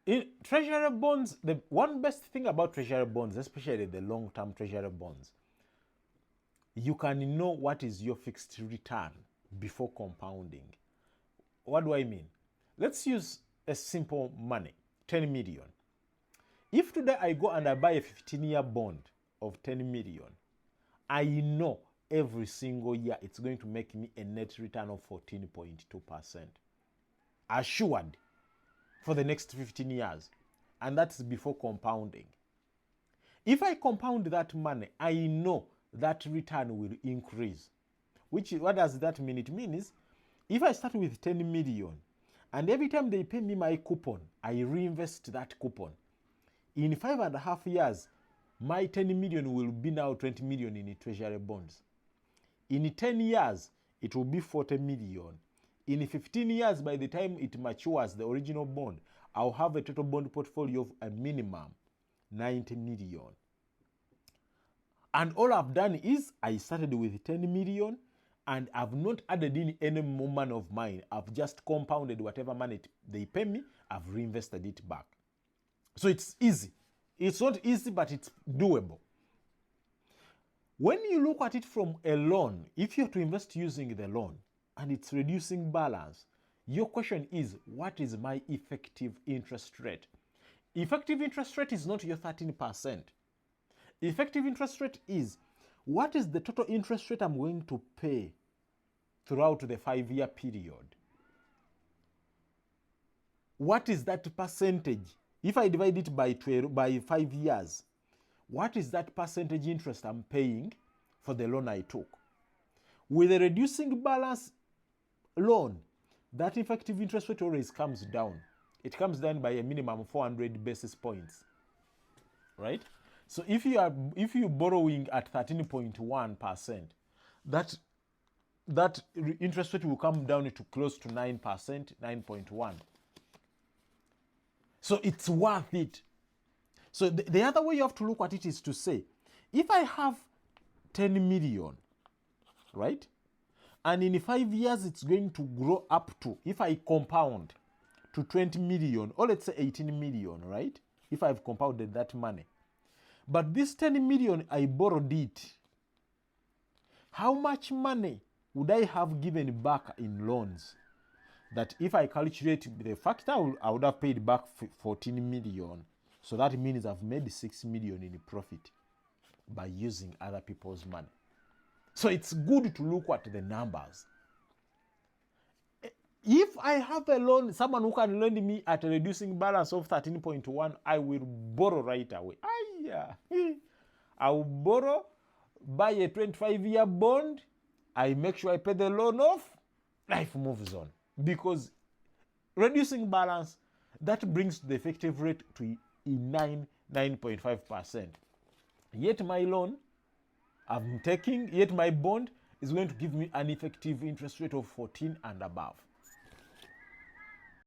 In treasury bonds, the one best thing about treasury bonds, especially the long-term treasury bonds, you can know what is your fixed return before compounding. What do I mean? Let's use a simple money, 10 million. If today I go and I buy a 15-year bond of 10 million, I know every single year it's going to make me a net return of 14.2%. Assured for the next 15 years. And that's before compounding. If I compound that money, I know that return will increase. What does that mean? It means if I start with 10 million and every time they pay me my coupon, I reinvest that coupon. In 5.5 years, my 10 million will be now 20 million in treasury bonds. In 10 years, it will be 40 million. In 15 years, by the time it matures, the original bond, I'll have a total bond portfolio of a minimum 90 million. And all I've done is I started with 10 million and I've not added in any more money of mine. I've just compounded whatever money they pay me, I've reinvested it back. So it's easy. It's not easy, but it's doable. When you look at it from a loan, if you have to invest using the loan and it's reducing balance, your question is, what is my effective interest rate? Effective interest rate is not your 13%. Effective interest rate is, what is the total interest rate I'm going to pay throughout the 5-year period? What is that percentage? If I divide it by 5 years, what is that percentage interest I'm paying for the loan I took? With a reducing balance loan, that effective interest rate always comes down. It comes down by a minimum of 400 basis points, right? So if you're borrowing at 13.1%, that interest rate will come down to close to 9%, 9.1. So it's worth it. So the other way you have to look at it is to say, if I have 10 million, right? And in 5 years, it's going to grow up to, if I compound, to 20 million, or let's say 18 million, right? If I've compounded that money. But this 10 million, I borrowed it. How much money would I have given back in loans? That if I calculate the factor, I would have paid back 14 million. So that means I've made 6 million in profit by using other people's money. So it's good to look at the numbers. If I have a loan, someone who can lend me at a reducing balance of 13.1, I will borrow right away. I will borrow, buy a 25-year bond, I make sure I pay the loan off, life moves on. Because reducing balance, that brings the effective rate to 9.5%. Yet my loan I'm taking, yet my bond is going to give me an effective interest rate of 14 and above.